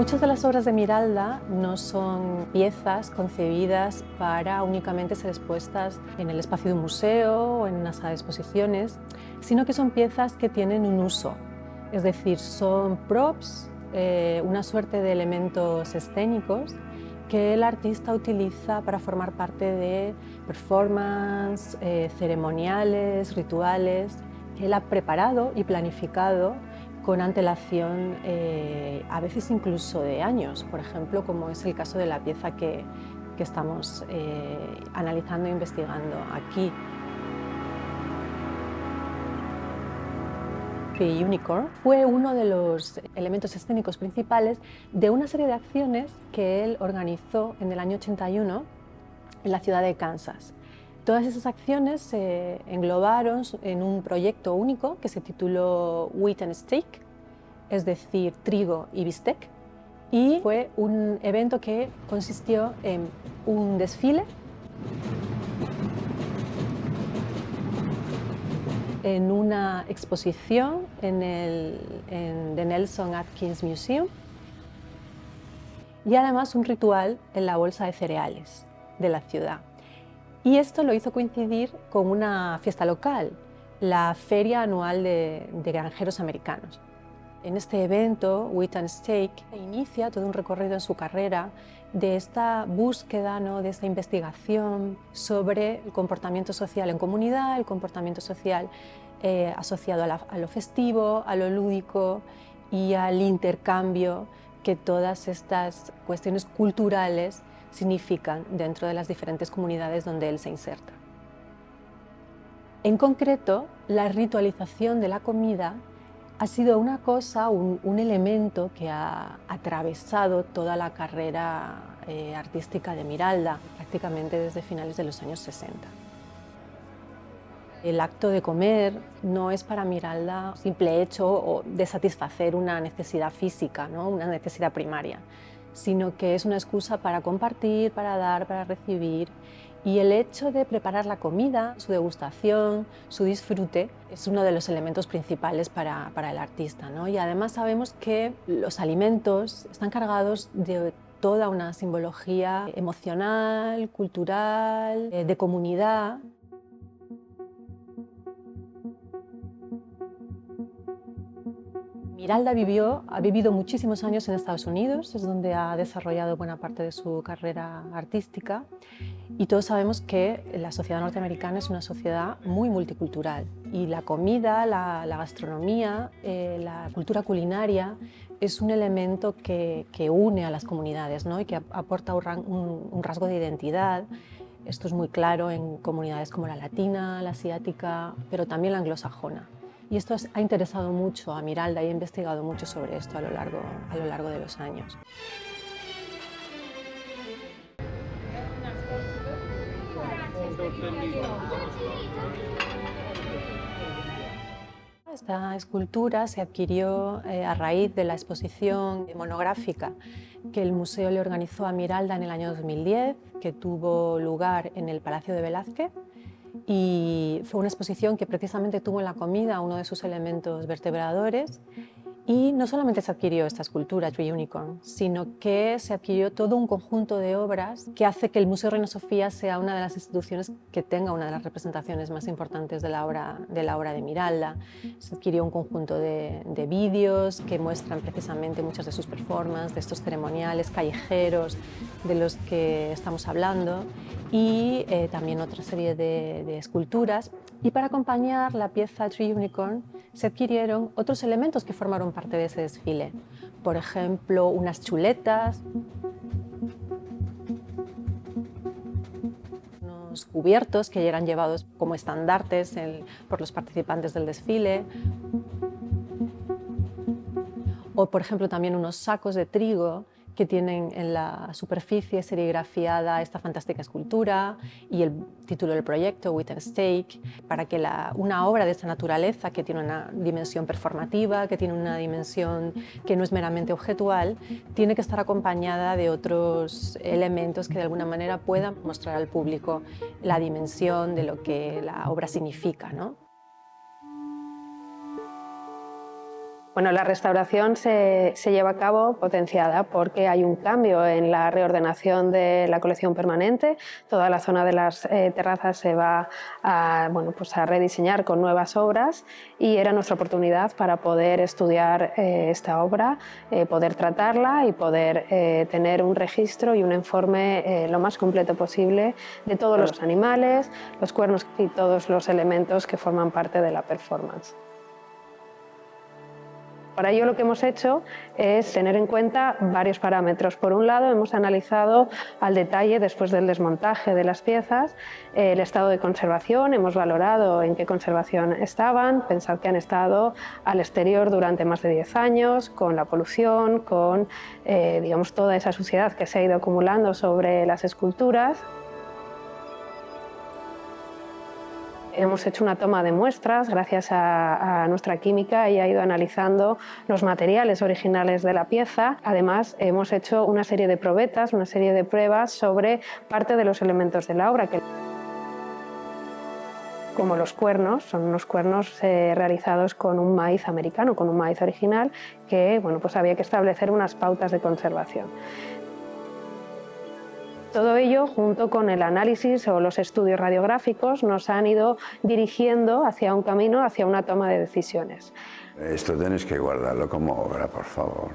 Muchas de las obras de Miralda no son piezas concebidas para únicamente ser expuestas en el espacio de un museo o en una sala de exposiciones, sino que son piezas que tienen un uso. Es decir, son props, una suerte de elementos escénicos que el artista utiliza para formar parte de performances, ceremoniales, rituales, que él ha preparado y planificado con antelación, a veces incluso de años, por ejemplo, como es el caso de la pieza que estamos analizando e investigando aquí. The Unicorn fue uno de los elementos escénicos principales de una serie de acciones que él organizó en el año 81 en la ciudad de Kansas. Todas esas acciones se englobaron en un proyecto único que se tituló Wheat and Steak, es decir, trigo y bistec, y fue un evento que consistió en un desfile, en una exposición en The Nelson Atkins Museum y además un ritual en la bolsa de cereales de la ciudad. Y esto lo hizo coincidir con una fiesta local, la Feria Anual de Granjeros Americanos. En este evento, Wheat and Steak inicia todo un recorrido en su carrera de esta búsqueda, ¿no?, de esta investigación sobre el comportamiento social en comunidad, el comportamiento social asociado a lo festivo, a lo lúdico y al intercambio que todas estas cuestiones culturales significan dentro de las diferentes comunidades donde él se inserta. En concreto, la ritualización de la comida ha sido una cosa, un elemento que ha atravesado toda la carrera artística de Miralda, prácticamente desde finales de los años 60. El acto de comer no es para Miralda un simple hecho de satisfacer una necesidad física, ¿no?, una necesidad primaria, sino que es una excusa para compartir, para dar, para recibir. Y el hecho de preparar la comida, su degustación, su disfrute, es uno de los elementos principales para el artista, ¿no? Y además sabemos que los alimentos están cargados de toda una simbología emocional, cultural, de comunidad. Miralda ha vivido muchísimos años en Estados Unidos, es donde ha desarrollado buena parte de su carrera artística, y todos sabemos que la sociedad norteamericana es una sociedad muy multicultural y la comida, la gastronomía, la cultura culinaria es un elemento que une a las comunidades, ¿no?, y que aporta un rasgo de identidad. Esto es muy claro en comunidades como la latina, la asiática, pero también la anglosajona. Y esto ha interesado mucho a Miralda y ha investigado mucho sobre esto a lo largo de los años. Esta escultura se adquirió a raíz de la exposición monográfica que el museo le organizó a Miralda en el año 2010, que tuvo lugar en el Palacio de Velázquez, y fue una exposición que precisamente tuvo en la comida uno de sus elementos vertebradores. Y no solamente se adquirió esta escultura, Tree Unicorn, sino que se adquirió todo un conjunto de obras que hace que el Museo Reina Sofía sea una de las instituciones que tenga una de las representaciones más importantes de la obra de Miralda. Se adquirió un conjunto de vídeos que muestran precisamente muchas de sus performances, de estos ceremoniales callejeros de los que estamos hablando, y también otra serie de esculturas. Y para acompañar la pieza Tree Unicorn se adquirieron otros elementos que formaron parte de ese desfile. Por ejemplo, unas chuletas, unos cubiertos que eran llevados como estandartes por los participantes del desfile, o por ejemplo también unos sacos de trigo que tienen en la superficie serigrafiada esta fantástica escultura y el título del proyecto, Wheat and Steak, para que una obra de esta naturaleza, que tiene una dimensión performativa, que tiene una dimensión que no es meramente objetual, tiene que estar acompañada de otros elementos que de alguna manera puedan mostrar al público la dimensión de lo que la obra significa, ¿no? Bueno, la restauración se lleva a cabo potenciada porque hay un cambio en la reordenación de la colección permanente. Toda la zona de las terrazas se va a rediseñar con nuevas obras y era nuestra oportunidad para poder estudiar esta obra, poder tratarla y poder tener un registro y un informe lo más completo posible de todos los animales, los cuernos y todos los elementos que forman parte de la performance. Para ello lo que hemos hecho es tener en cuenta varios parámetros. Por un lado, hemos analizado al detalle, después del desmontaje de las piezas, el estado de conservación, hemos valorado en qué conservación estaban, pensar que han estado al exterior durante más de 10 años, con la polución, con toda esa suciedad que se ha ido acumulando sobre las esculturas. Hemos hecho una toma de muestras gracias a nuestra química y ha ido analizando los materiales originales de la pieza. Además, hemos hecho una serie de probetas, una serie de pruebas sobre parte de los elementos de la obra, como los cuernos, son unos cuernos realizados con un maíz americano, con un maíz original, que había que establecer unas pautas de conservación. Todo ello, junto con el análisis o los estudios radiográficos, nos han ido dirigiendo hacia un camino, hacia una toma de decisiones. Esto tienes que guardarlo como obra, por favor.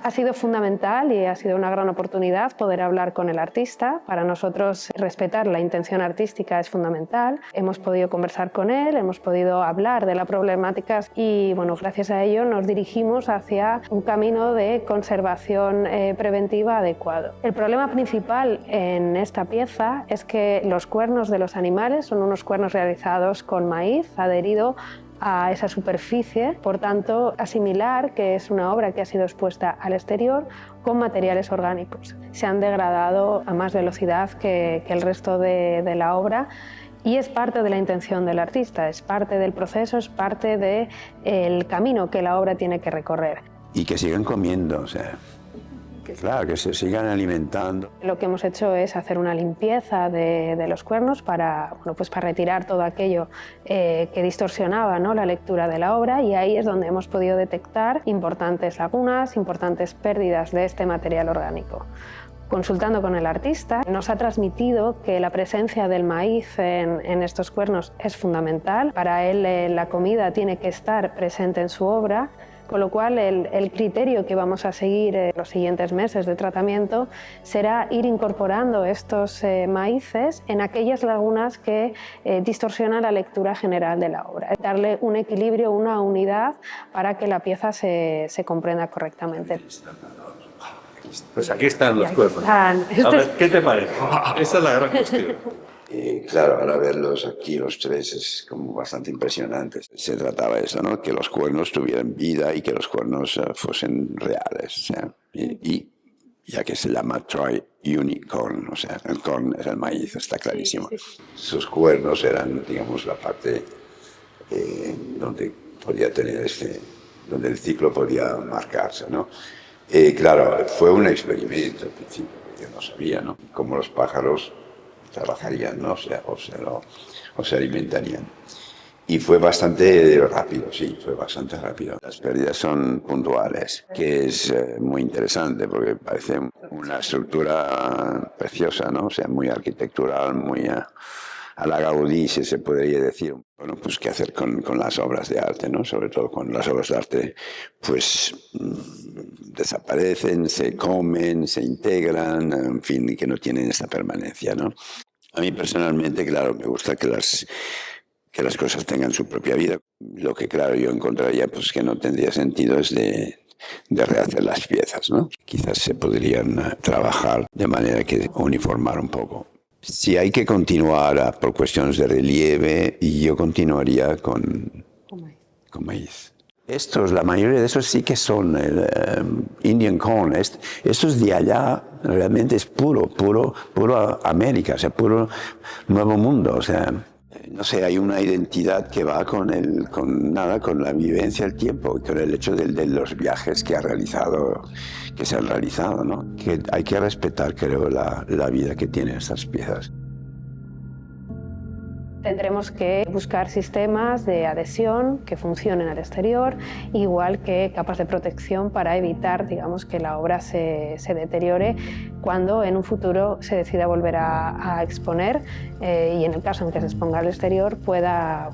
Ha sido fundamental y ha sido una gran oportunidad poder hablar con el artista. Para nosotros respetar la intención artística es fundamental. Hemos podido conversar con él, hemos podido hablar de la problemática y gracias a ello nos dirigimos hacia un camino de conservación preventiva adecuado. El problema principal en esta pieza es que los cuernos de los animales son unos cuernos realizados con maíz adherido a esa superficie, por tanto, asimilar que es una obra que ha sido expuesta al exterior con materiales orgánicos. Se han degradado a más velocidad que el resto de la obra y es parte de la intención del artista, es parte del proceso, es parte del camino que la obra tiene que recorrer. Y que sigan comiendo, o sea, claro, que se sigan alimentando. Lo que hemos hecho es hacer una limpieza de los cuernos para retirar todo aquello que distorsionaba, ¿no?, la lectura de la obra, y ahí es donde hemos podido detectar importantes lagunas, importantes pérdidas de este material orgánico. Consultando con el artista, nos ha transmitido que la presencia del maíz en estos cuernos es fundamental. Para él la comida tiene que estar presente en su obra, con lo cual el criterio que vamos a seguir en los siguientes meses de tratamiento será ir incorporando estos maíces en aquellas lagunas que distorsionan la lectura general de la obra. Darle un equilibrio, una unidad para que la pieza se comprenda correctamente. Pues aquí están los cuernos. A ver, ¿qué te parece? Esa es la gran cuestión. Claro, ahora verlos aquí los tres es como bastante impresionante. Se trataba de eso, ¿no? Que los cuernos tuvieran vida y que los cuernos fuesen reales. O sea, y ya que se llama tri-unicorn, o sea, el corn es el maíz, está clarísimo. Sí. Sus cuernos eran, digamos, la parte donde podía tener donde el ciclo podía marcarse, ¿no? Claro, fue un experimento al principio, yo no sabía, ¿no?, cómo los pájaros trabajarían, ¿no? O se alimentarían. Y fue bastante rápido, sí, fue bastante rápido. Las pérdidas son puntuales, que es muy interesante porque parece una estructura preciosa, ¿no? O sea, muy arquitectural, muy a la Gaudí, si se podría decir. Bueno, pues qué hacer con las obras de arte, ¿no? Sobre todo con las obras de arte, pues desaparecen, se comen, se integran, en fin, que no tienen esa permanencia, ¿no? A mí personalmente, claro, me gusta que las cosas tengan su propia vida. Lo que, claro, yo encontraría pues que no tendría sentido es de rehacer las piezas, ¿no? Quizás se podrían trabajar de manera que uniformar un poco. Si hay que continuar por cuestiones de relieve, yo continuaría con maíz. La mayoría de esos sí que son el Indian corn. Estos de allá realmente es puro América, o sea, puro Nuevo Mundo, o sea, no sé, hay una identidad que va con la vivencia del tiempo, con el hecho de los viajes que se han realizado, ¿no? Que hay que respetar, creo, la vida que tienen estas piezas. Tendremos que buscar sistemas de adhesión que funcionen al exterior, igual que capas de protección para evitar, digamos, que la obra se deteriore cuando en un futuro se decida volver a exponer y en el caso en que se exponga al exterior pueda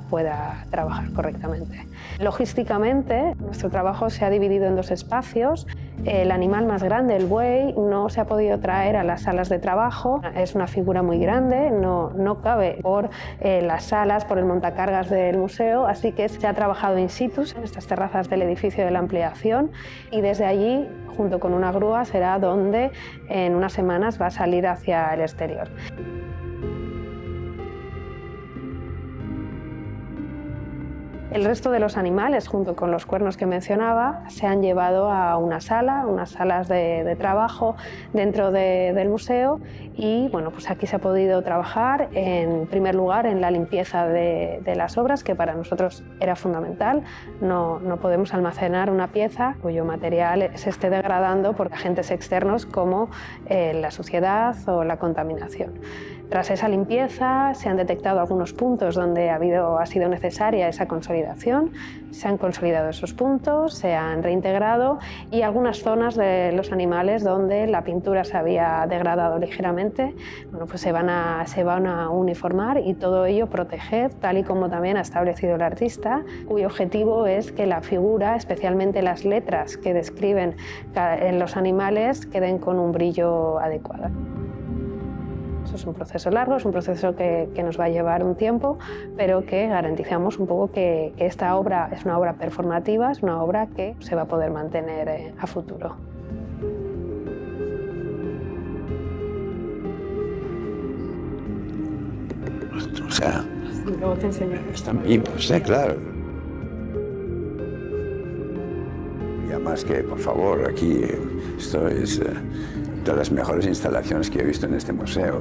trabajar correctamente. Logísticamente, nuestro trabajo se ha dividido en dos espacios. El animal más grande, el buey, no se ha podido traer a las salas de trabajo. Es una figura muy grande, no cabe por las salas, por el montacargas del museo, así que se ha trabajado in situ en estas terrazas del edificio de la ampliación y desde allí, junto con una grúa, será donde en unas semanas va a salir hacia el exterior. El resto de los animales, junto con los cuernos que mencionaba, se han llevado a una sala, unas salas de trabajo dentro del museo y bueno, pues aquí se ha podido trabajar en primer lugar en la limpieza de las obras, que para nosotros era fundamental. No podemos almacenar una pieza cuyo material se esté degradando por agentes externos como la suciedad o la contaminación. Tras esa limpieza se han detectado algunos puntos donde ha sido necesaria esa consolidación, se han consolidado esos puntos, se han reintegrado y algunas zonas de los animales donde la pintura se había degradado ligeramente, bueno, pues se van a uniformar y todo ello proteger, tal y como también ha establecido el artista, cuyo objetivo es que la figura, especialmente las letras que describen en los animales, queden con un brillo adecuado. Eso es un proceso largo, es un proceso que nos va a llevar un tiempo, pero que garantizamos un poco que esta obra es una obra performativa, es una obra que se va a poder mantener a futuro. O sea, luego te enseño. Están vivos, claro. Y además que, por favor, aquí esto es de las mejores instalaciones que he visto en este museo.